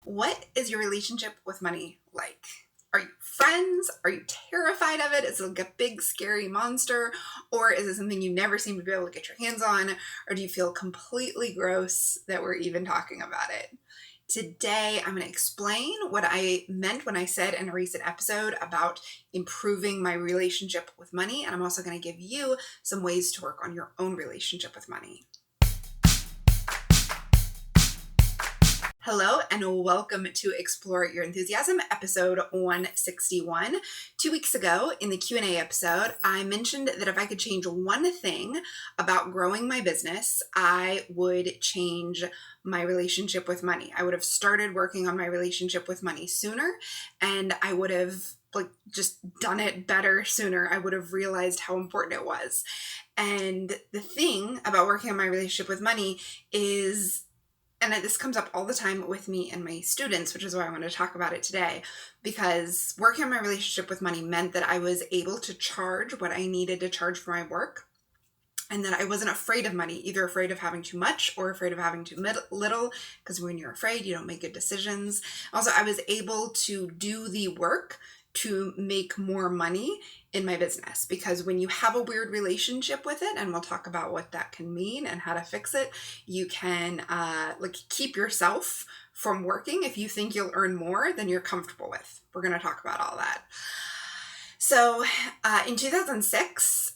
What is your relationship with money like? Are you friends? Are you terrified of it? Is it like a big scary monster? Or is it something you never seem to be able to get your hands on? Or do you feel completely gross that we're even talking about it? Today, I'm going to explain what I meant when I said in a recent episode about improving my relationship with money. And I'm also going to give you some ways to work on your own relationship with money. Hello and welcome to Explore Your Enthusiasm, episode 161. 2 weeks ago in the Q&A episode, I mentioned that if I could change one thing about growing my business, I would change my relationship with money. I would have started working on my relationship with money sooner, and I would have just done it better sooner. I would have realized how important it was. And the thing about working on my relationship with money is, and this comes up all the time with me and my students, which is why I want to talk about it today, because working on my relationship with money meant that I was able to charge what I needed to charge for my work, and that I wasn't afraid of money, either afraid of having too much or afraid of having too little, because when you're afraid, you don't make good decisions. Also, I was able to do the work to make more money in my business, because when you have a weird relationship with it, and we'll talk about what that can mean and how to fix it, you can keep yourself from working if you think you'll earn more than you're comfortable with. We're going to talk about all that. So in 2006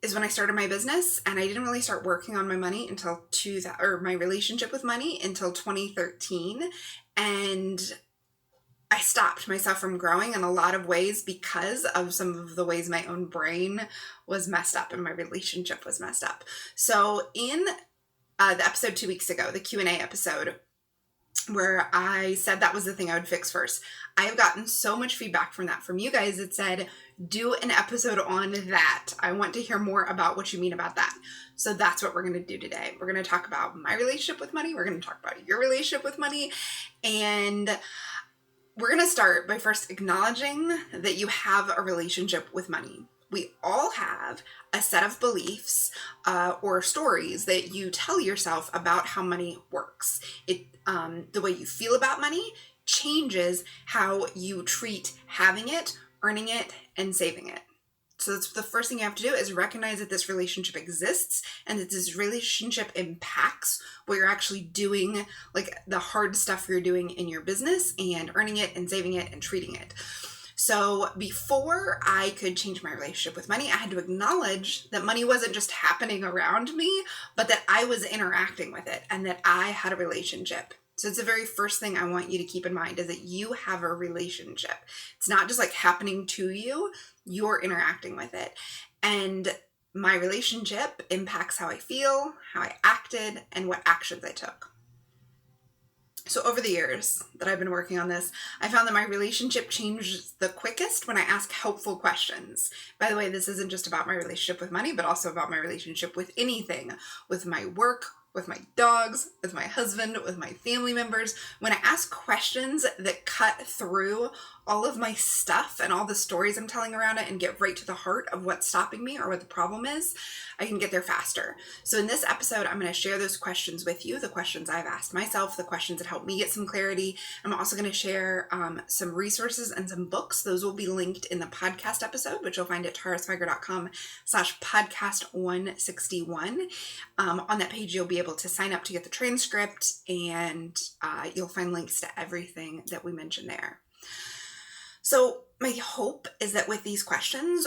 is when I started my business, and I didn't really start working on my money until my relationship with money until 2013, and I stopped myself from growing in a lot of ways because of some of the ways my own brain was messed up and my relationship was messed up. So in the episode 2 weeks ago, the Q&A episode, where I said that was the thing I would fix first, I have gotten so much feedback from you guys that said, do an episode on that. I want to hear more about what you mean about that. So that's what we're going to do today. We're going to talk about my relationship with money. We're going to talk about your relationship with money. And we're going to start by first acknowledging that you have a relationship with money. We all have a set of beliefs or stories that you tell yourself about how money works. The way you feel about money changes how you treat having it, earning it, and saving it. So that's the first thing you have to do, is recognize that this relationship exists and that this relationship impacts what you're actually doing, like the hard stuff you're doing in your business, and earning it and saving it and treating it. So before I could change my relationship with money, I had to acknowledge that money wasn't just happening around me, but that I was interacting with it and that I had a relationship. So it's the very first thing I want you to keep in mind, is that you have a relationship. It's not just like happening to you, you're interacting with it. And my relationship impacts how I feel, how I acted, and what actions I took. So over the years that I've been working on this, I found that my relationship changes the quickest when I ask helpful questions. By the way, this isn't just about my relationship with money, but also about my relationship with anything, with my work, with my dogs, with my husband, with my family members. When I ask questions that cut through all of my stuff and all the stories I'm telling around it and get right to the heart of what's stopping me or what the problem is, I can get there faster. So in this episode, I'm going to share those questions with you, the questions I've asked myself, the questions that helped me get some clarity. I'm also going to share some resources and some books. Those will be linked in the podcast episode, which you'll find at taraswiger.com/podcast161. On that page, you'll be able to sign up to get the transcript, and you'll find links to everything that we mentioned there. So my hope is that with these questions,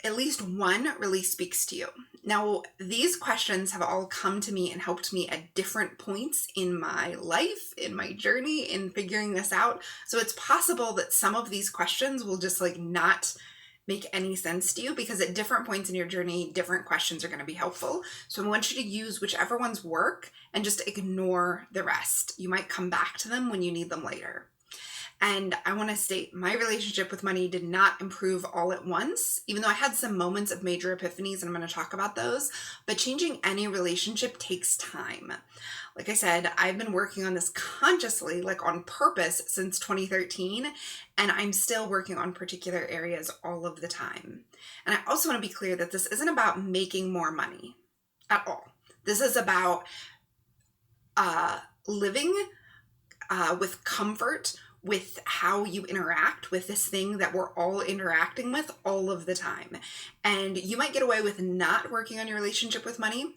at least one really speaks to you. Now, these questions have all come to me and helped me at different points in my life, in my journey, in figuring this out. So it's possible that some of these questions will just not make any sense to you, because at different points in your journey, different questions are going to be helpful. So I want you to use whichever ones work and just ignore the rest. You might come back to them when you need them later. And I want to state, my relationship with money did not improve all at once, even though I had some moments of major epiphanies, and I'm going to talk about those. But changing any relationship takes time. Like I said, I've been working on this consciously, on purpose, since 2013, and I'm still working on particular areas all of the time. And I also want to be clear that this isn't about making more money at all. This is about living with comfort with how you interact with this thing that we're all interacting with all of the time. And you might get away with not working on your relationship with money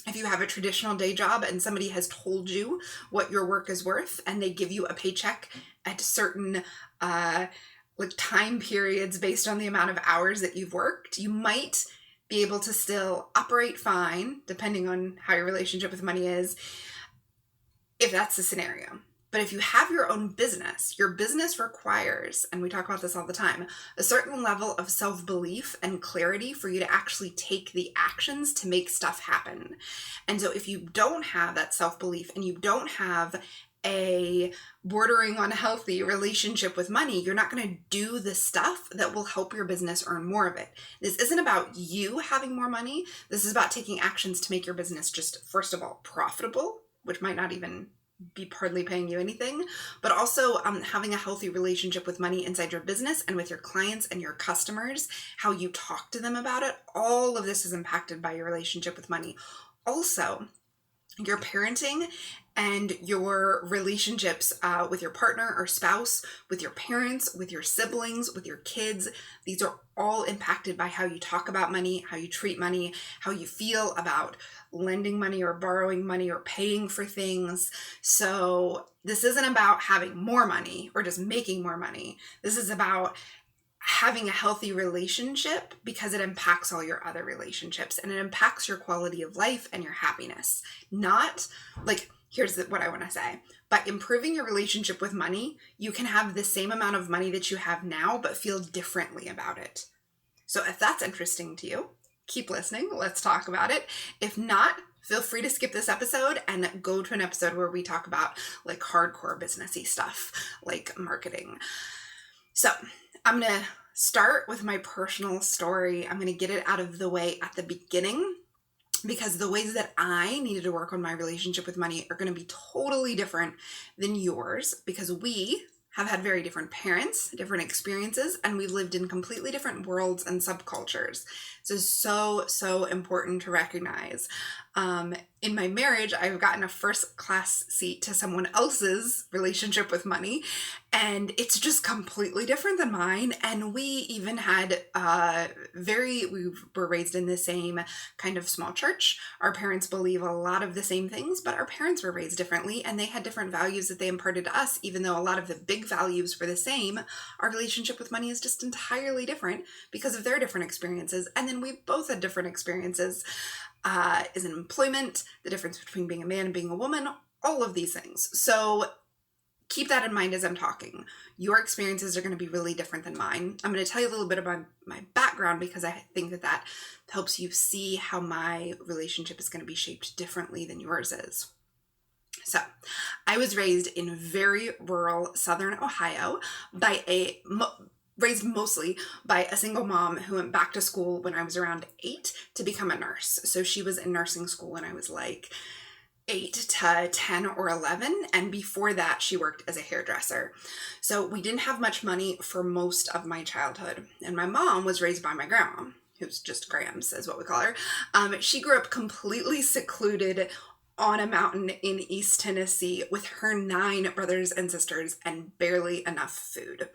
if you have a traditional day job and somebody has told you what your work is worth and they give you a paycheck at certain like time periods based on the amount of hours that you've worked. You might be able to still operate fine, depending on how your relationship with money is, if that's the scenario. But if you have your own business, your business requires, and we talk about this all the time, a certain level of self-belief and clarity for you to actually take the actions to make stuff happen. And so if you don't have that self-belief and you don't have a bordering on healthy relationship with money, you're not going to do the stuff that will help your business earn more of it. This isn't about you having more money. This is about taking actions to make your business just, first of all, profitable, which might not even be hardly paying you anything, but also having a healthy relationship with money inside your business and with your clients and your customers, how you talk to them about it. All of this is impacted by your relationship with money. Also, your parenting and your relationships with your partner or spouse, with your parents, with your siblings, with your kids, these are all impacted by how you talk about money, how you treat money, how you feel about lending money or borrowing money or paying for things. So this isn't about having more money or just making more money. This is about having a healthy relationship because it impacts all your other relationships and it impacts your quality of life and your happiness. Not like, here's what I want to say. By improving your relationship with money, you can have the same amount of money that you have now, but feel differently about it. So if that's interesting to you, keep listening. Let's talk about it. If not, feel free to skip this episode and go to an episode where we talk about like hardcore businessy stuff, like marketing. So I'm going to start with my personal story. I'm going to get it out of the way at the beginning because the ways that I needed to work on my relationship with money are going to be totally different than yours because we have had very different parents, different experiences, and we've lived in completely different worlds and subcultures. So it's so important to recognize. In my marriage, I've gotten a first class seat to someone else's relationship with money, and it's just completely different than mine. And we even had we were raised in the same kind of small church. Our parents believe a lot of the same things, but our parents were raised differently and they had different values that they imparted to us. Even though a lot of the big values were the same, our relationship with money is just entirely different because of their different experiences. And then we both had different experiences. Is in employment, the difference between being a man and being a woman, all of these things. So keep that in mind as I'm talking. Your experiences are going to be really different than mine. I'm going to tell you a little bit about my background because I think that helps you see how my relationship is going to be shaped differently than yours is. So I was raised in very rural southern Ohio raised mostly by a single mom who went back to school when I was around 8 to become a nurse. So she was in nursing school when I was like 8 to 10 or 11. And before that, she worked as a hairdresser. So we didn't have much money for most of my childhood. And my mom was raised by my grandma, who's just Grams is what we call her. She grew up completely secluded on a mountain in East Tennessee with her 9 brothers and sisters and barely enough food.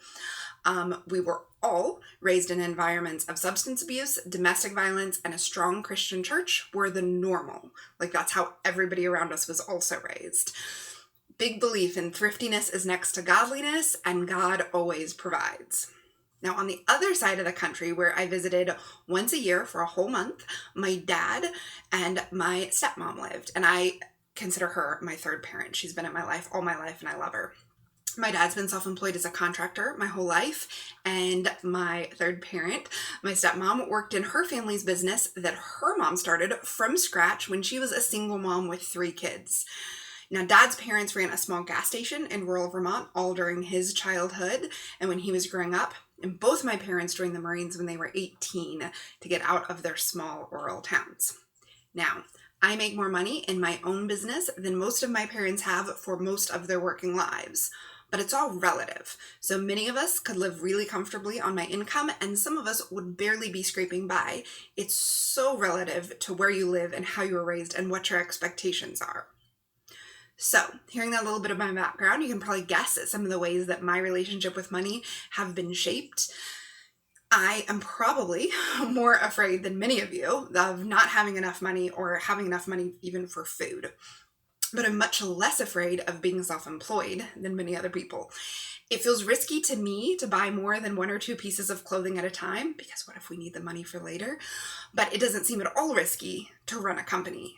We were all raised in environments of substance abuse, domestic violence, and a strong Christian church were the normal. Like that's how everybody around us was also raised. Big belief in thriftiness is next to godliness, and God always provides. Now, on the other side of the country, where I visited once a year for a whole month, my dad and my stepmom lived, and I consider her my third parent. She's been in my life all my life, and I love her. My dad's been self-employed as a contractor my whole life, and my third parent, my stepmom, worked in her family's business that her mom started from scratch when she was a single mom with 3 kids. Now, Dad's parents ran a small gas station in rural Vermont all during his childhood and when he was growing up, and both my parents joined the Marines when they were 18 to get out of their small rural towns. Now, I make more money in my own business than most of my parents have for most of their working lives. But it's all relative. So many of us could live really comfortably on my income, and some of us would barely be scraping by. It's so relative to where you live and how you were raised and what your expectations are. So, hearing that little bit of my background, you can probably guess at some of the ways that my relationship with money have been shaped. I am probably more afraid than many of you of not having enough money or having enough money even for food. But I'm much less afraid of being self-employed than many other people. It feels risky to me to buy more than 1 or 2 pieces of clothing at a time, because what if we need the money for later? But it doesn't seem at all risky to run a company.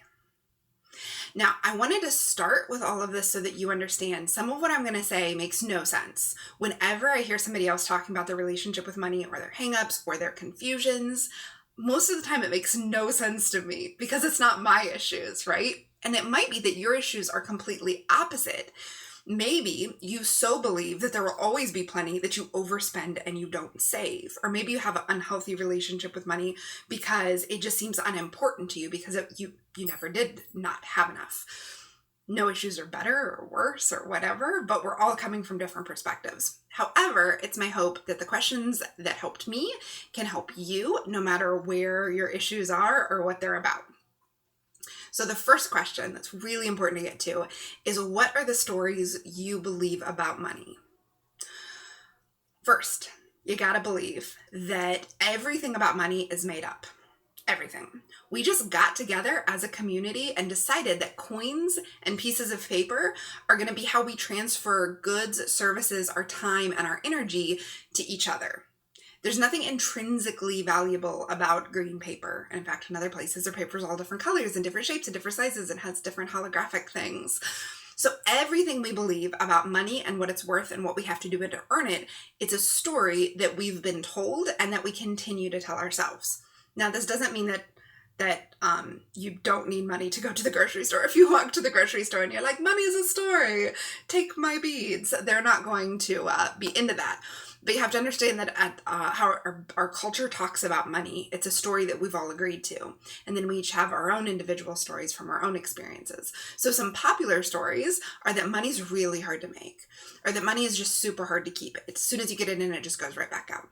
Now, I wanted to start with all of this so that you understand some of what I'm going to say makes no sense. Whenever I hear somebody else talking about their relationship with money or their hangups or their confusions, most of the time it makes no sense to me because it's not my issues, right? And it might be that your issues are completely opposite. Maybe you so believe that there will always be plenty that you overspend and you don't save. Or maybe you have an unhealthy relationship with money because it just seems unimportant to you because you never did not have enough. No issues are better or worse or whatever, but we're all coming from different perspectives. However, it's my hope that the questions that helped me can help you no matter where your issues are or what they're about. So the first question that's really important to get to is, what are the stories you believe about money? First, you gotta believe that everything about money is made up. Everything. We just got together as a community and decided that coins and pieces of paper are going to be how we transfer goods, services, our time, and our energy to each other. There's nothing intrinsically valuable about green paper. And in fact, in other places, their paper is all different colors and different shapes and different sizes and has different holographic things. So everything we believe about money and what it's worth and what we have to do to earn it, it's a story that we've been told and that we continue to tell ourselves. Now, this doesn't mean that you don't need money to go to the grocery store. If you walk to the grocery store and you're like, money is a story, take my beads, they're not going to be into that. But you have to understand that how our culture talks about money, it's a story that we've all agreed to. And then we each have our own individual stories from our own experiences. So some popular stories are that money's really hard to make, or that money is just super hard to keep. As soon as you get it in, it just goes right back out.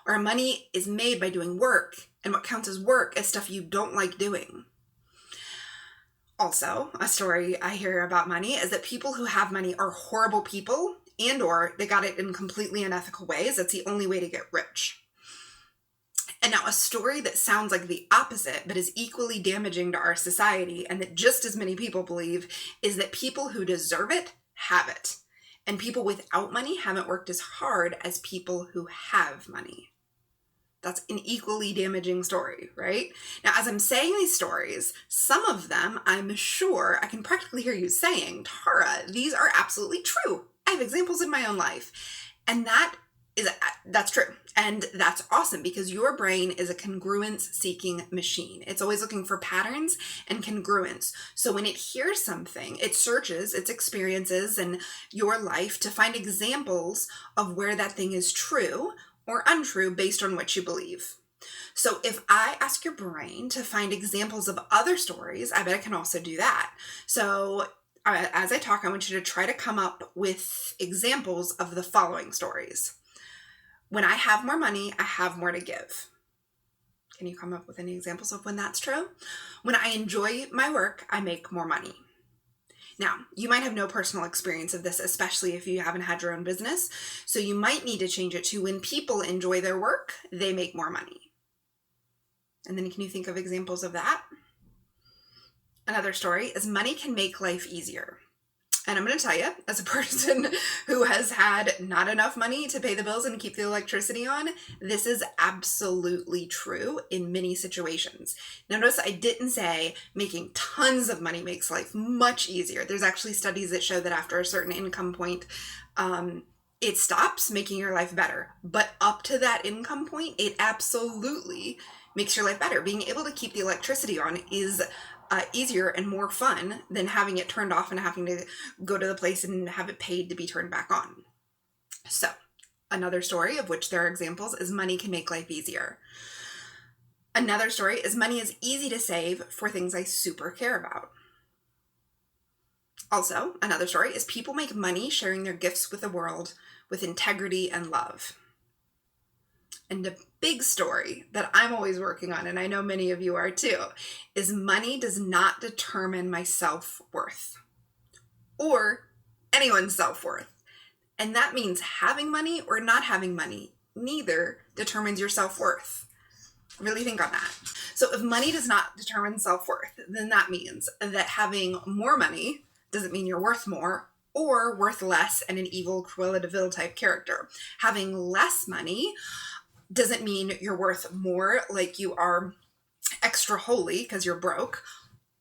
Or money is made by doing work, and what counts as work is stuff you don't like doing. Also, a story I hear about money is that people who have money are horrible people, and or they got it in completely unethical ways. That's the only way to get rich. And now a story that sounds like the opposite, but is equally damaging to our society, and that just as many people believe, is that people who deserve it have it. And people without money haven't worked as hard as people who have money. That's an equally damaging story, right? Now, as I'm saying these stories, some of them, I'm sure I can practically hear you saying, Tara, these are absolutely true. I have examples in my own life. And that's true. And that's awesome because your brain is a congruence-seeking machine. It's always looking for patterns and congruence. So when it hears something, it searches its experiences and your life to find examples of where that thing is true or untrue based on what you believe. So if I ask your brain to find examples of other stories, I bet it can also do that. So as I talk, I want you to try to come up with examples of the following stories. When I have more money, I have more to give. Can you come up with any examples of when that's true? When I enjoy my work, I make more money. Now, you might have no personal experience of this, especially if you haven't had your own business. So you might need to change it to when people enjoy their work, they make more money. And then can you think of examples of that? Another story is money can make life easier. And I'm going to tell you, as a person who has had not enough money to pay the bills and keep the electricity on, this is absolutely true in many situations. Now, notice I didn't say making tons of money makes life much easier. There's actually studies that show that after a certain income point, it stops making your life better. But up to that income point, it absolutely makes your life better. Being able to keep the electricity on is easier and more fun than having it turned off and having to go to the place and have it paid to be turned back on. So another story of which there are examples is money can make life easier. Another story is money is easy to save for things I super care about. Also, another story is people make money sharing their gifts with the world with integrity and love. And a big story that I'm always working on, and I know many of you are too, is money does not determine my self-worth. or anyone's self-worth. And that means having money or not having money, neither determines your self-worth. Really think on that. So if money does not determine self-worth, then that means that having more money doesn't mean you're worth more or worth less and an evil Cruella de Vil type character. Having less money doesn't mean you're worth more, like you are extra holy because you're broke.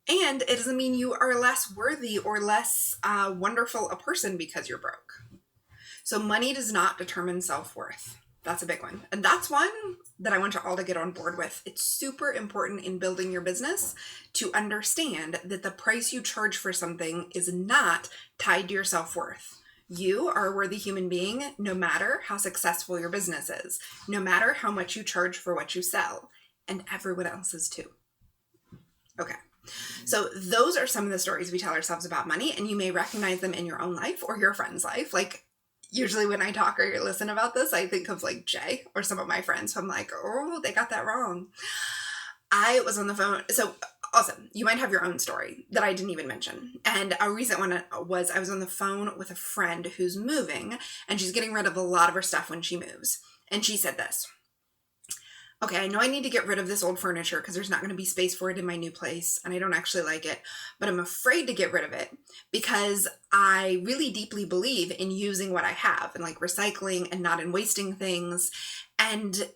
And it doesn't mean you are less worthy or less wonderful a person because you're broke. So money does not determine self-worth. That's a big one. And that's one that I want you all to get on board with. It's super important in building your business to understand that the price you charge for something is not tied to your self-worth. You are a worthy human being no matter how successful your business is, no matter how much you charge for what you sell, and everyone else is too. Okay. So those are some of the stories we tell ourselves about money, and you may recognize them in your own life or your friend's life. Like, usually when I talk or listen about this, I think of like Jay or some of my friends. So I'm like, oh, they got that wrong. I was on the phone. So also, you might have your own story that I didn't even mention. And a recent one was I was on the phone with a friend who's moving, and she's getting rid of a lot of her stuff when she moves. And she said this: okay, I know I need to get rid of this old furniture because there's not going to be space for it in my new place, and I don't actually like it, but I'm afraid to get rid of it because I really deeply believe in using what I have and like recycling and not in wasting things. And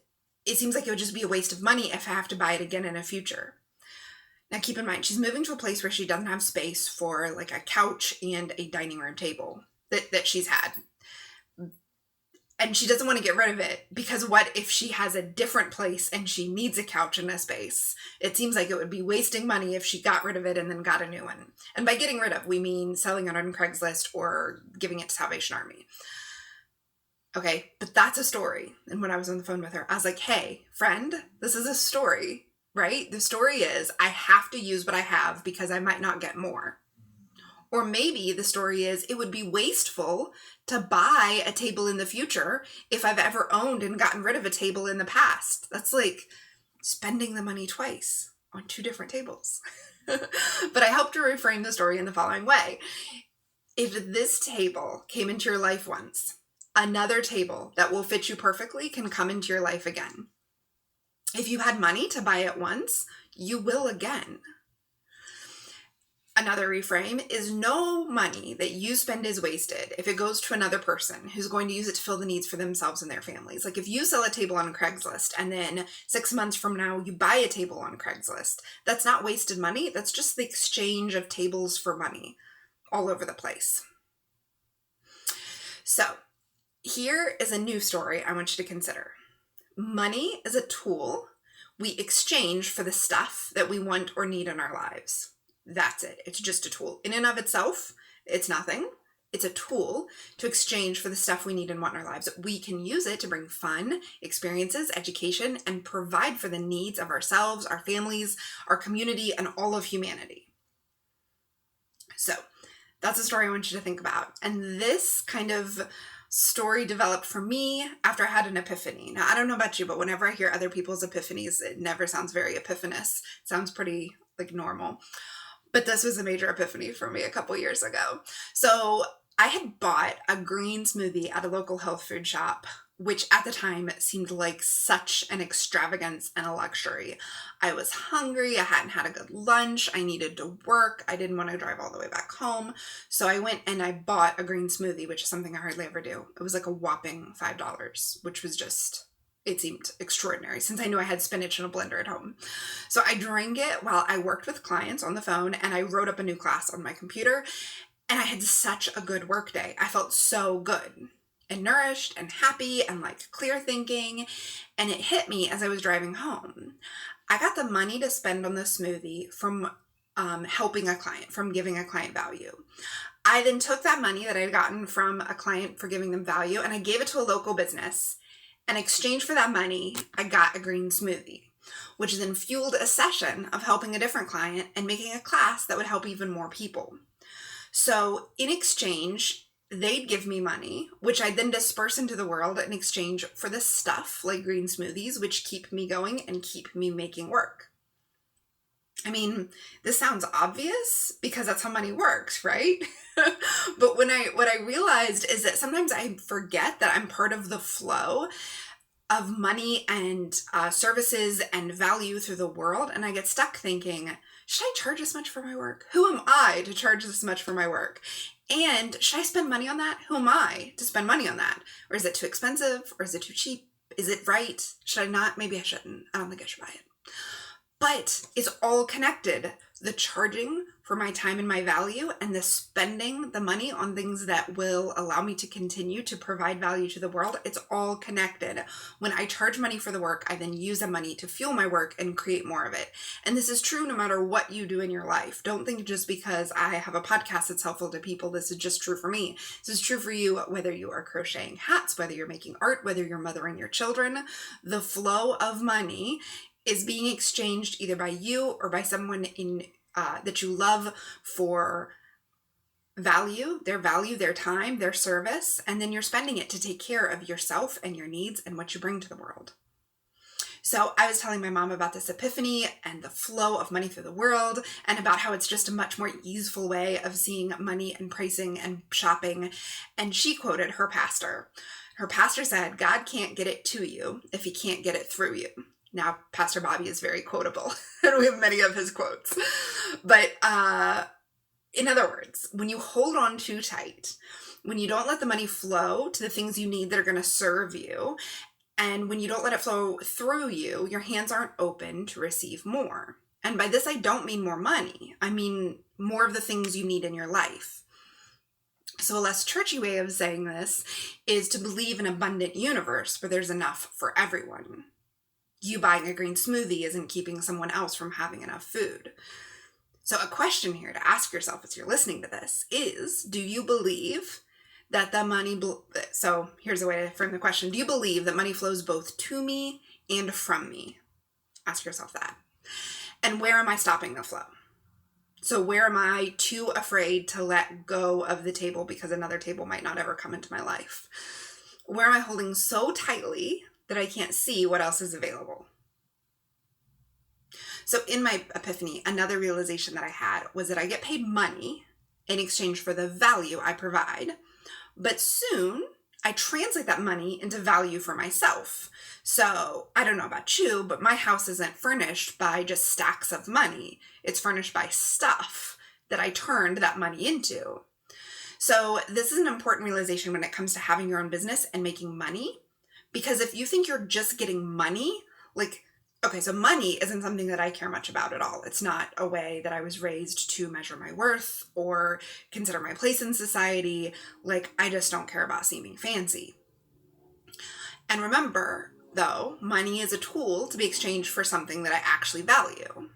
it seems like it would just be a waste of money if I have to buy it again in the future. Now keep in mind, she's moving to a place where she doesn't have space for like a couch and a dining room table that she's had. And she doesn't want to get rid of it because what if she has a different place and she needs a couch and a space? It seems like it would be wasting money if she got rid of it and then got a new one. And by getting rid of, we mean selling it on Craigslist or giving it to Salvation Army. Okay, but that's a story. And when I was on the phone with her, I was like, hey, friend, this is a story, right? The story is I have to use what I have because I might not get more. Or maybe the story is it would be wasteful to buy a table in the future if I've ever owned and gotten rid of a table in the past. That's like spending the money twice on two different tables. But I hope to reframe the story in the following way. If this table came into your life once, another table that will fit you perfectly can come into your life again. If you had money to buy it once, you will again. Another reframe is no money that you spend is wasted if it goes to another person who's going to use it to fill the needs for themselves and their families. Like if you sell a table on Craigslist and then 6 months from now you buy a table on Craigslist, that's not wasted money. That's just the exchange of tables for money all over the place. So here is a new story I want you to consider. Money is a tool we exchange for the stuff that we want or need in our lives. That's it. It's just a tool. In and of itself, it's nothing. It's a tool to exchange for the stuff we need and want in our lives. We can use it to bring fun, experiences, education, and provide for the needs of ourselves, our families, our community, and all of humanity. So that's a story I want you to think about. And this kind of story developed for me after I had an epiphany. Now, I don't know about you, but whenever I hear other people's epiphanies, it never sounds very epiphanous. It sounds pretty like normal. But this was a major epiphany for me a couple years ago. So I had bought a green smoothie at a local health food shop, which at the time seemed like such an extravagance and a luxury. I was hungry. I hadn't had a good lunch. I needed to work. I didn't want to drive all the way back home. So I went and I bought a green smoothie, which is something I hardly ever do. It was like a whopping $5, which was just... it seemed extraordinary since I knew I had spinach in a blender at home. So I drank it while I worked with clients on the phone and I wrote up a new class on my computer, and I had such a good work day. I felt so good and nourished and happy and like clear thinking. And it hit me as I was driving home. I got the money to spend on the smoothie from helping a client, from giving a client value. I then took that money that I'd gotten from a client for giving them value and I gave it to a local business. In exchange for that money, I got a green smoothie, which then fueled a session of helping a different client and making a class that would help even more people. So in exchange, they'd give me money, which I'd then disperse into the world in exchange for this stuff like green smoothies, which keep me going and keep me making work. I mean, this sounds obvious because that's how money works, right? But what I realized is that sometimes I forget that I'm part of the flow of money and services and value through the world. And I get stuck thinking, should I charge this much for my work? Who am I to charge this much for my work? And should I spend money on that? Who am I to spend money on that? Or is it too expensive? Or is it too cheap? Is it right? Should I not? Maybe I shouldn't. I don't think I should buy it. But it's all connected. The charging for my time and my value, and the spending the money on things that will allow me to continue to provide value to the world, it's all connected. When I charge money for the work, I then use the money to fuel my work and create more of it. And this is true no matter what you do in your life. Don't think just because I have a podcast that's helpful to people, this is just true for me. This is true for you, whether you are crocheting hats, whether you're making art, whether you're mothering your children. The flow of money is being exchanged either by you or by someone in that you love for value, their time, their service, and then you're spending it to take care of yourself and your needs and what you bring to the world. So I was telling my mom about this epiphany and the flow of money through the world, and about how it's just a much more easeful way of seeing money and pricing and shopping. And she quoted her pastor. Her pastor said, "God can't get it to you if he can't get it through you." Now, Pastor Bobby is very quotable, and we have many of his quotes. But in other words, when you hold on too tight, when you don't let the money flow to the things you need that are going to serve you, and when you don't let it flow through you, your hands aren't open to receive more. And by this, I don't mean more money. I mean more of the things you need in your life. So a less churchy way of saying this is to believe an abundant universe where there's enough for everyone. You buying a green smoothie isn't keeping someone else from having enough food. So a question here to ask yourself as you're listening to this is, do you believe that the money... So here's a way to frame the question. Do you believe that money flows both to me and from me? Ask yourself that. And where am I stopping the flow? So where am I too afraid to let go of the table because another table might not ever come into my life? Where am I holding so tightly that I can't see what else is available? So in my epiphany, another realization that I had was that I get paid money in exchange for the value I provide, but soon I translate that money into value for myself. So I don't know about you, but my house isn't furnished by just stacks of money. It's furnished by stuff that I turned that money into. So this is an important realization when it comes to having your own business and making money. Because if you think you're just getting money, so money isn't something that I care much about at all. It's not a way that I was raised to measure my worth or consider my place in society. I just don't care about seeming fancy. And remember, though, money is a tool to be exchanged for something that I actually value.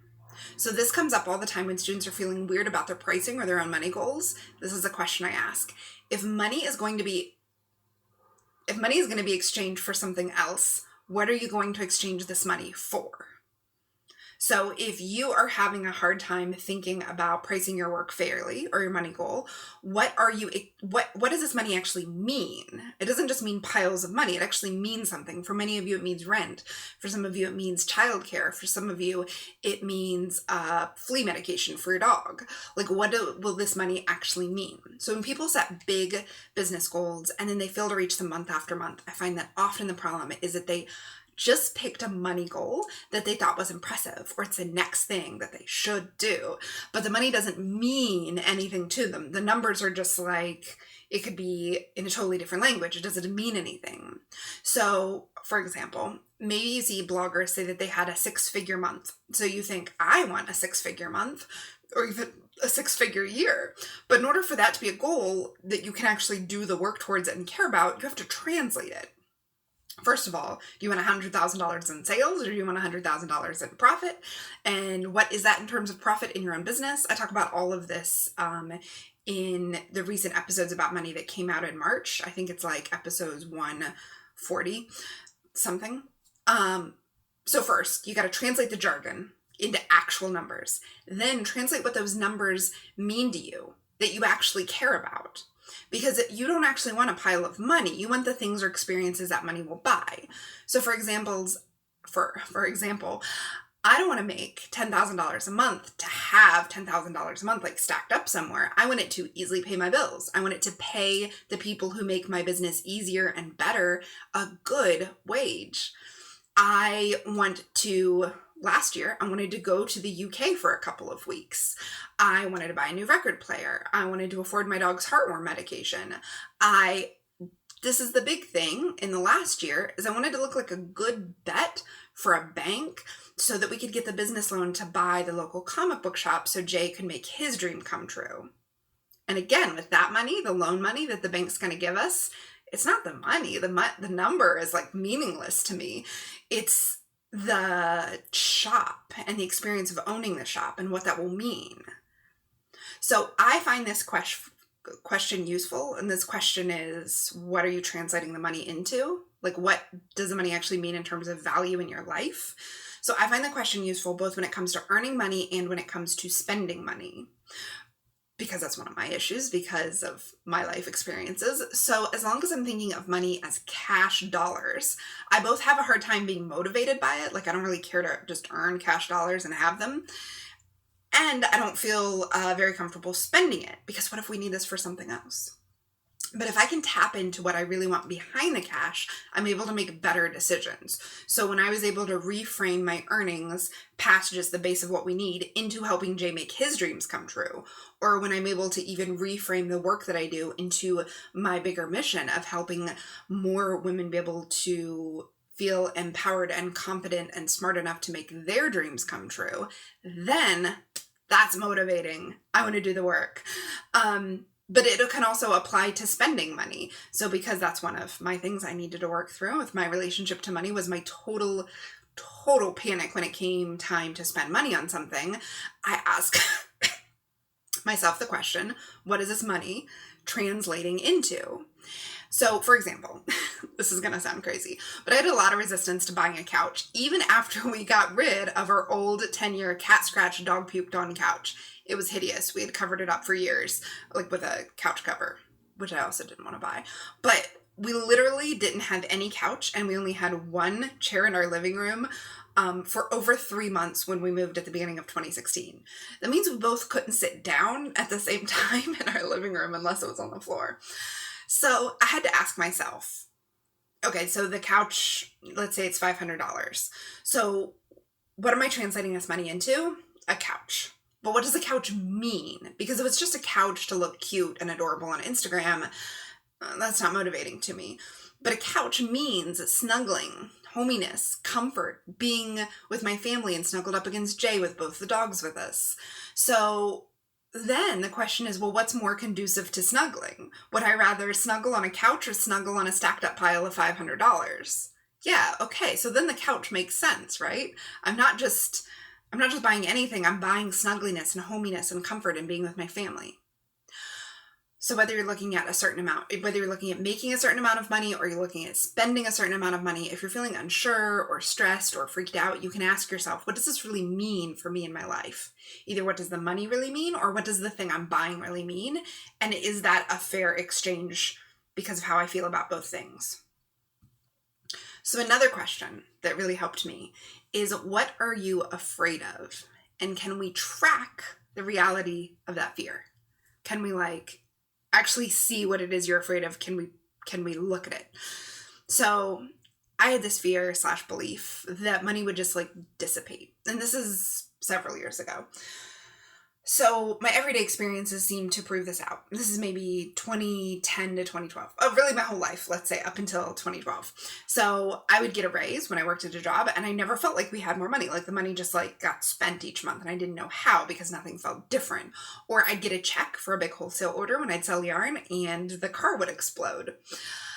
So this comes up all the time when students are feeling weird about their pricing or their own money goals. This is a question I ask. If money is going to be exchanged for something else, what are you going to exchange this money for? So if you are having a hard time thinking about pricing your work fairly or your money goal, what does this money actually mean? It doesn't just mean piles of money. It actually means something. For many of you, it means rent. For some of you, it means childcare. For some of you, it means flea medication for your dog. What will this money actually mean? So when people set big business goals and then they fail to reach them month after month, I find that often the problem is that they just picked a money goal that they thought was impressive, or it's the next thing that they should do. But the money doesn't mean anything to them. The numbers are just it could be in a totally different language. It doesn't mean anything. So, for example, maybe you see bloggers say that they had a 6-figure month. So you think, I want a 6-figure month, or even a 6-figure year. But in order for that to be a goal that you can actually do the work towards it and care about, you have to translate it. First of all, do you want $100,000 in sales, or do you want $100,000 in profit? And what is that in terms of profit in your own business? I talk about all of this in the recent episodes about money that came out in March. I think it's episodes 140 something. So first, you got to translate the jargon into actual numbers. Then translate what those numbers mean to you, that you actually care about. Because you don't actually want a pile of money. You want the things or experiences that money will buy. So for example, I don't want to make $10,000 a month to have $10,000 a month like stacked up somewhere. I want it to easily pay my bills. I want it to pay the people who make my business easier and better a good wage. Last year, I wanted to go to the UK for a couple of weeks. I wanted to buy a new record player. I wanted to afford my dog's heartworm medication. This is the big thing in the last year, is I wanted to look like a good bet for a bank so that we could get the business loan to buy the local comic book shop so Jay could make his dream come true. And again, with that money, the loan money that the bank's going to give us, it's not the money. The number is like meaningless to me. It's the shop and the experience of owning the shop and what that will mean. So I find this question useful. And this question is, what are you translating the money into? Like, what does the money actually mean in terms of value in your life? So I find the question useful both when it comes to earning money and when it comes to spending money, because that's one of my issues because of my life experiences. So as long as I'm thinking of money as cash dollars, I both have a hard time being motivated by it. Like, I don't really care to just earn cash dollars and have them. And I don't feel very comfortable spending it, because what if we need this for something else? But if I can tap into what I really want behind the cash, I'm able to make better decisions. So when I was able to reframe my earnings past just the base of what we need into helping Jay make his dreams come true, or when I'm able to even reframe the work that I do into my bigger mission of helping more women be able to feel empowered and confident and smart enough to make their dreams come true, then that's motivating. I want to do the work. But it can also apply to spending money. So because that's one of my things I needed to work through with my relationship to money, was my total panic when it came time to spend money on something. I ask myself the question, what is this money translating into? So, for example, this is going to sound crazy, but I had a lot of resistance to buying a couch, even after we got rid of our old 10-year cat scratch dog puked on couch. It was hideous. We had covered it up for years, like with a couch cover, which I also didn't want to buy. But we literally didn't have any couch, and we only had one chair in our living room for over 3 months when we moved at the beginning of 2016. That means we both couldn't sit down at the same time in our living room unless it was on the floor. So I had to ask myself, okay, so the couch, let's say it's $500. So what am I translating this money into? A couch. But what does a couch mean? Because if it's just a couch to look cute and adorable on Instagram, that's not motivating to me. But a couch means snuggling, hominess, comfort, being with my family and snuggled up against Jay with both the dogs with us. So then the question is, well, what's more conducive to snuggling? Would I rather snuggle on a couch or snuggle on a stacked up pile of $500? Yeah, okay, so then the couch makes sense, right? I'm not just buying anything. I'm buying snuggliness and hominess and comfort and being with my family. So whether you're looking at a certain amount, whether you're looking at making a certain amount of money or you're looking at spending a certain amount of money, if you're feeling unsure or stressed or freaked out, you can ask yourself, what does this really mean for me in my life? Either what does the money really mean, or what does the thing I'm buying really mean? And is that a fair exchange because of how I feel about both things? So another question that really helped me is, what are you afraid of? And can we track the reality of that fear? Can we actually see what it is you're afraid of? Can we look at it? So I had this fear / belief that money would just dissipate. And this is several years ago. So my everyday experiences seem to prove this out. This is maybe 2010 to 2012. Oh, really my whole life, let's say up until 2012. So I would get a raise when I worked at a job, and I never felt like we had more money. Like the money just got spent each month, and I didn't know how because nothing felt different. Or I'd get a check for a big wholesale order when I'd sell yarn, and the car would explode.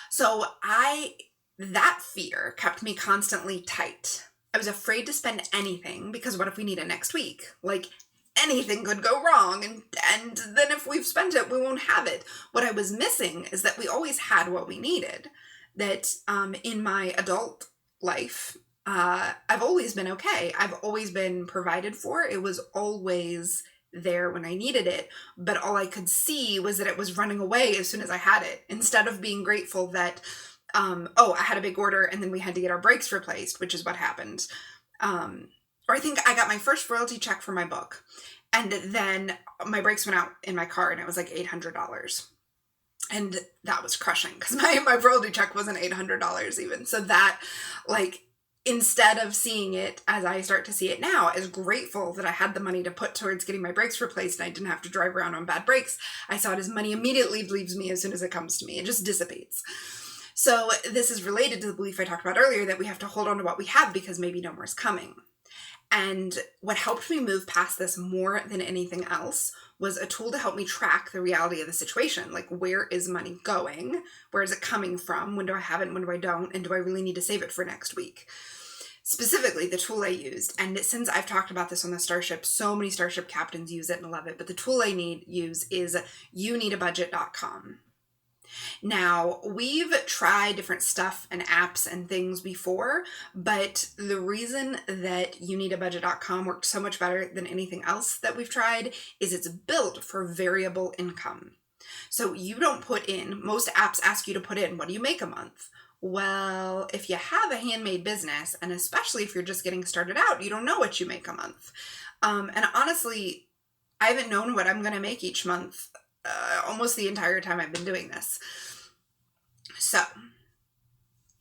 So that fear kept me constantly tight. I was afraid to spend anything because what if we need it next week? Anything could go wrong, and then if we've spent it, we won't have it. What I was missing is that we always had what we needed. That in my adult life, I've always been okay. I've always been provided for. It was always there when I needed it, but all I could see was that it was running away as soon as I had it, instead of being grateful that, I had a big order and then we had to get our brakes replaced, which is what happened. or I think I got my first royalty check for my book. And then my brakes went out in my car and it was like $800. And that was crushing because my royalty check wasn't $800 even. So that, like, instead of seeing it as I start to see it now, as grateful that I had the money to put towards getting my brakes replaced and I didn't have to drive around on bad brakes, I saw it as money immediately leaves me as soon as it comes to me. It just dissipates. So this is related to the belief I talked about earlier that we have to hold on to what we have because maybe no more is coming. And what helped me move past this more than anything else was a tool to help me track the reality of the situation. Like, where is money going? Where is it coming from? When do I have it? When do I don't? And do I really need to save it for next week? Specifically, the tool I used, and since I've talked about this on the Starship, so many Starship captains use it and love it, but the tool I use is youneedabudget.com. Now, we've tried different stuff and apps and things before, but the reason that youneedabudget.com worked so much better than anything else that we've tried is it's built for variable income. So you don't put in, most apps ask you to put in, what do you make a month? Well, if you have a handmade business, and especially if you're just getting started out, you don't know what you make a month. And honestly, I haven't known what I'm going to make each month almost the entire time I've been doing this. So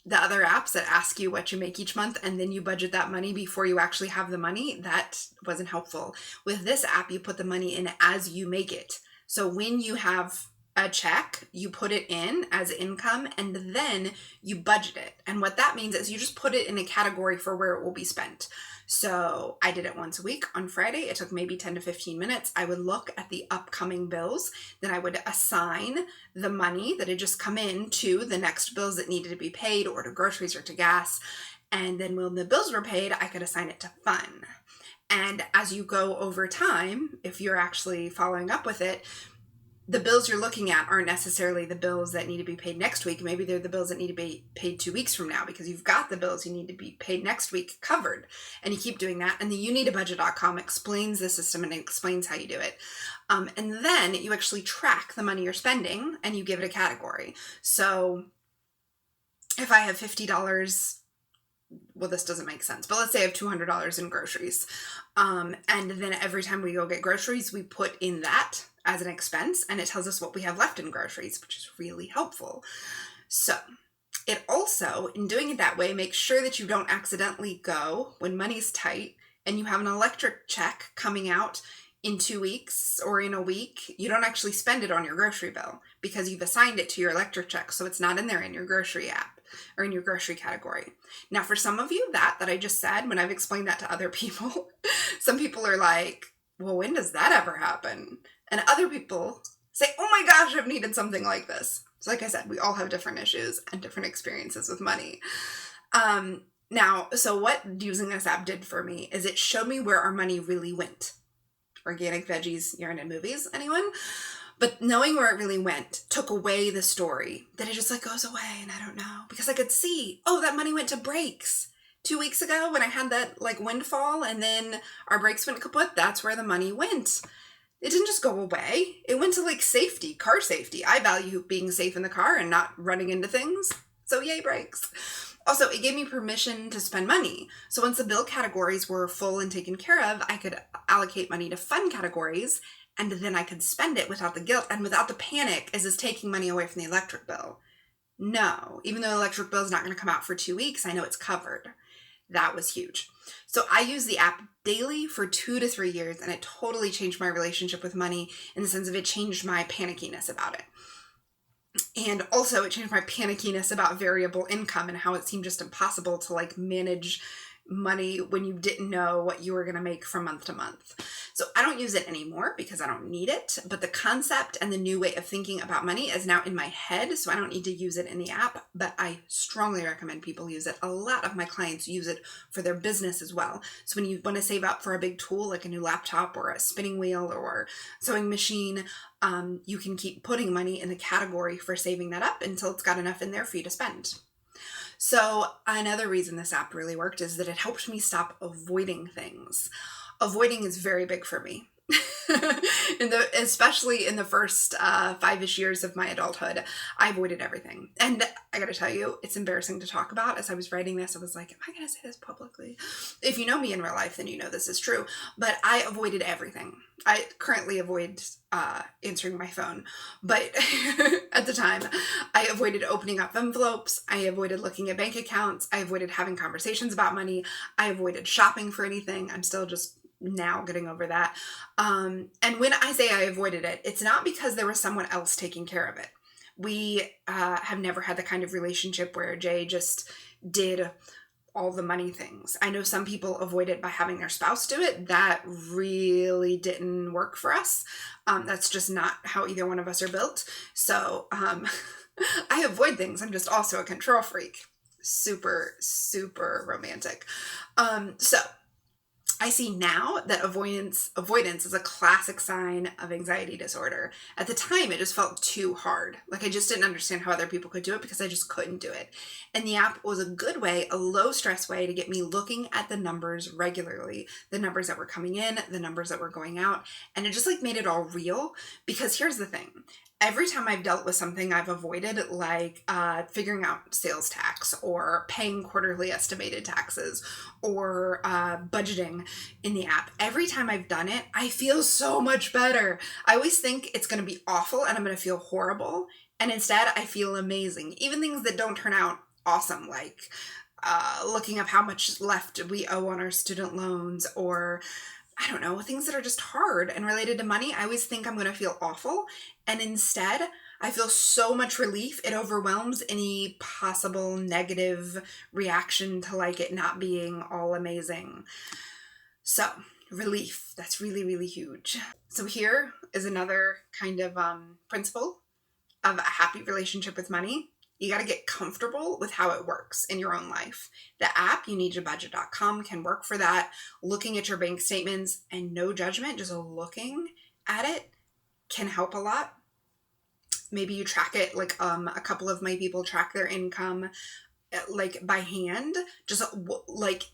the other apps that ask you what you make each month and then you budget that money before you actually have the money, that wasn't helpful. With this app, you put the money in as you make it. So when you have a check, you put it in as income and then you budget it. And what that means is you just put it in a category for where it will be spent. So I did it once a week on Friday. It took maybe 10 to 15 minutes. I would look at the upcoming bills. Then I would assign the money that had just come in to the next bills that needed to be paid, or to groceries or to gas. And then when the bills were paid, I could assign it to fun. And as you go over time, if you're actually following up with it, the bills you're looking at aren't necessarily the bills that need to be paid next week. Maybe they're the bills that need to be paid 2 weeks from now because you've got the bills you need to be paid next week covered. And you keep doing that. And the youneedabudget.com explains the system and it explains how you do it. And then you actually track the money you're spending and you give it a category. So if I have $50, well, this doesn't make sense, but let's say I have $200 in groceries. And then every time we go get groceries, we put in that as an expense and it tells us what we have left in groceries, which is really helpful. So it also, in doing it that way, makes sure that you don't accidentally go when money's tight and you have an electric check coming out in 2 weeks or in a week. You don't actually spend it on your grocery bill because you've assigned it to your electric check. So it's not in there in your grocery app or in your grocery category. Now, for some of you, that I just said, when I've explained that to other people, some people are like, well, when does that ever happen? And other people say, oh my gosh, I've needed something like this. So like I said, we all have different issues and different experiences with money. Now, so what using this app did for me is it showed me where our money really went. Organic veggies, yarn, and movies, anyone? But knowing where it really went took away the story that it just like goes away and I don't know. Because I could see, oh, that money went to brakes. 2 weeks ago when I had that like windfall and then our brakes went kaput, that's where the money went. It didn't just go away. It went to like safety, car safety. I value being safe in the car and not running into things. So yay, brakes. Also, it gave me permission to spend money. So once the bill categories were full and taken care of, I could allocate money to fun categories and then I could spend it without the guilt and without the panic, is this taking money away from the electric bill? No, even though the electric bill is not going to come out for 2 weeks, I know it's covered. That was huge. So I use the app daily for 2 to 3 years and it totally changed my relationship with money in the sense of it changed my panickiness about it. And also it changed my panickiness about variable income and how it seemed just impossible to like manage money when you didn't know what you were going to make from month to month. So I don't use it anymore because I don't need it, but the concept and the new way of thinking about money is now in my head, so I don't need to use it in the app, but I strongly recommend people use it. A lot of my clients use it for their business as well. So when you want to save up for a big tool like a new laptop or a spinning wheel or sewing machine, you can keep putting money in the category for saving that up until it's got enough in there for you to spend. So another reason this app really worked is that it helped me stop avoiding things. Avoiding is very big for me. Especially in the first 5-ish years of my adulthood, I avoided everything. And I gotta tell you, it's embarrassing to talk about. As I was writing this, I was like, am I gonna say this publicly? If you know me in real life, then you know this is true. But I avoided everything. I currently avoid answering my phone. But at the time, I avoided opening up envelopes. I avoided looking at bank accounts. I avoided having conversations about money. I avoided shopping for anything. I'm still just now getting over that. And when I say I avoided it, it's not because there was someone else taking care of it. We have never had the kind of relationship where Jay just did all the money things. I know some people avoid it by having their spouse do it. That really didn't work for us. That's just not how either one of us are built. So I avoid things. I'm just also a control freak. Super, super romantic. So I see now that avoidance is a classic sign of anxiety disorder. At the time, it just felt too hard. Like I just didn't understand how other people could do it because I just couldn't do it. And the app was a good way, a low stress way to get me looking at the numbers regularly, the numbers that were coming in, the numbers that were going out. And it just like made it all real because here's the thing. Every time I've dealt with something I've avoided, like figuring out sales tax or paying quarterly estimated taxes or budgeting in the app, every time I've done it, I feel so much better. I always think it's going to be awful and I'm going to feel horrible. And instead, I feel amazing. Even things that don't turn out awesome, like looking up how much left we owe on our student loans or I don't know, things that are just hard and related to money. I always think I'm going to feel awful. And instead, I feel so much relief. It overwhelms any possible negative reaction to like it not being all amazing. So relief, that's really, really huge. So here is another kind of principle of a happy relationship with money. You got to get comfortable with how it works in your own life. The app, youneedtobudget.com, can work for that. Looking at your bank statements and no judgment, just looking at it can help a lot. Maybe you track it like a couple of my people track their income like by hand, just like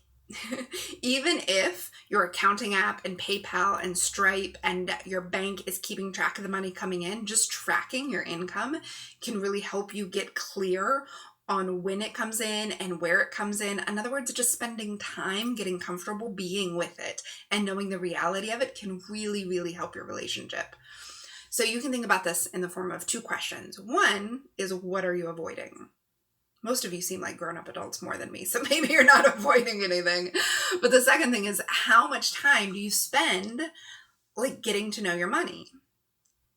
even if your accounting app and PayPal and Stripe and your bank is keeping track of the money coming in, just tracking your income can really help you get clear on when it comes in and where it comes in. In other words, just spending time getting comfortable being with it and knowing the reality of it can really, really help your relationship. So you can think about this in the form of 2 questions. One is, what are you avoiding? Most of you seem like grown-up adults more than me, so maybe you're not avoiding anything. But the second thing is, how much time do you spend like getting to know your money?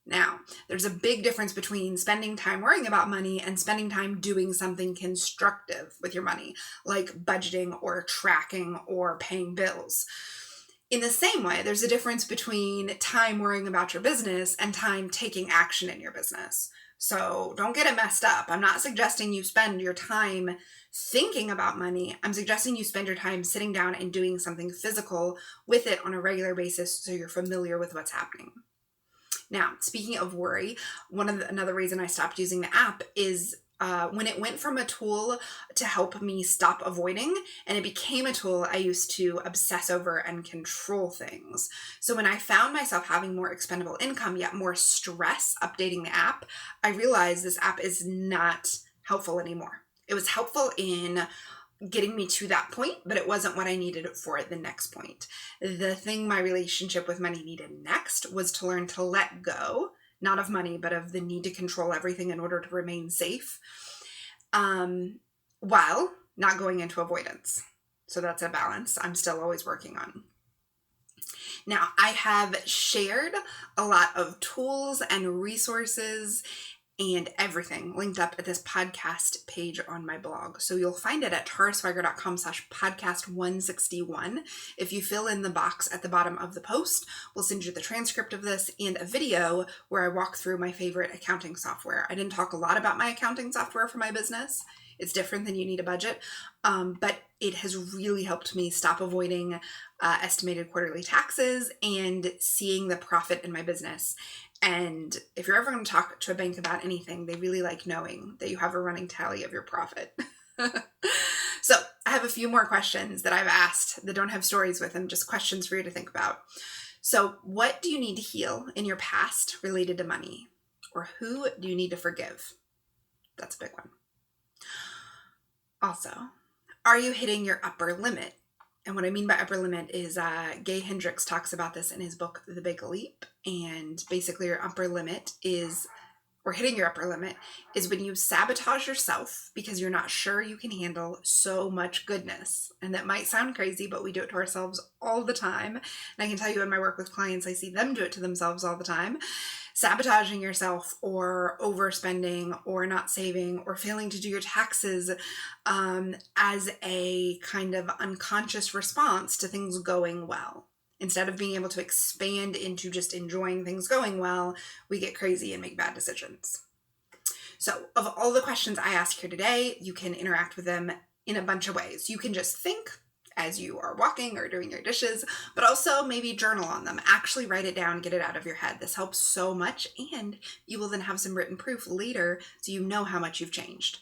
Now, there's a big difference between spending time worrying about money and spending time doing something constructive with your money, like budgeting or tracking or paying bills. In the same way, there's a difference between time worrying about your business and time taking action in your business. So don't get it messed up. I'm not suggesting you spend your time thinking about money. I'm suggesting you spend your time sitting down and doing something physical with it on a regular basis so you're familiar with what's happening. Now, speaking of worry, another reason I stopped using the app is when it went from a tool to help me stop avoiding and it became a tool I used to obsess over and control things. So when I found myself having more expendable income, yet more stress updating the app, I realized this app is not helpful anymore. It was helpful in getting me to that point, but it wasn't what I needed for the next point. The thing my relationship with money needed next was to learn to let go, not of money, but of the need to control everything in order to remain safe, while not going into avoidance. So that's a balance I'm still always working on. Now, I have shared a lot of tools and resources and everything linked up at this podcast page on my blog. So you'll find it at taraswiger.com/podcast161. If you fill in the box at the bottom of the post, we'll send you the transcript of this and a video where I walk through my favorite accounting software. I didn't talk a lot about my accounting software for my business. It's different than You Need a Budget, but it has really helped me stop avoiding estimated quarterly taxes and seeing the profit in my business. And if you're ever going to talk to a bank about anything, they really like knowing that you have a running tally of your profit. So I have a few more questions that I've asked that don't have stories with them, just questions for you to think about. So what do you need to heal in your past related to money? Or who do you need to forgive? That's a big one. Also, are you hitting your upper limit? And what I mean by upper limit is Gay Hendricks talks about this in his book, The Big Leap. And basically your upper limit is, or hitting your upper limit, is when you sabotage yourself because you're not sure you can handle so much goodness. And that might sound crazy, but we do it to ourselves all the time. And I can tell you in my work with clients, I see them do it to themselves all the time. Sabotaging yourself or overspending or not saving or failing to do your taxes as a kind of unconscious response to things going well. Instead of being able to expand into just enjoying things going well, we get crazy and make bad decisions. So of all the questions I ask here today, you can interact with them in a bunch of ways. You can just think as you are walking or doing your dishes, but also maybe journal on them. Actually write it down, get it out of your head. This helps so much, and you will then have some written proof later so you know how much you've changed.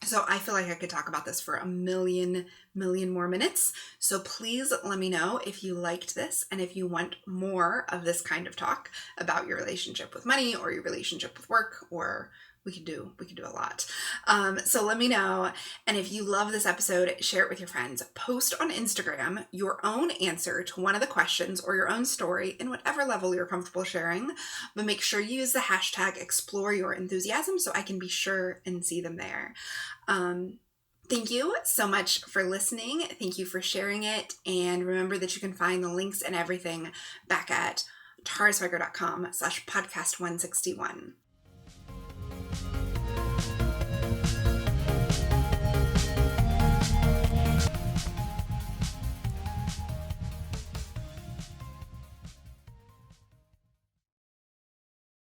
So I feel like I could talk about this for a million more minutes. So please let me know if you liked this and if you want more of this kind of talk about your relationship with money or your relationship with work, or we could do a lot. So let me know. And if you love this episode, share it with your friends. Post on Instagram your own answer to one of the questions or your own story in whatever level you're comfortable sharing. But make sure you use the hashtag #ExploreYourEnthusiasm so I can be sure and see them there. Thank you so much for listening. Thank you for sharing it. And remember that you can find the links and everything back at taraswiger.com/podcast161.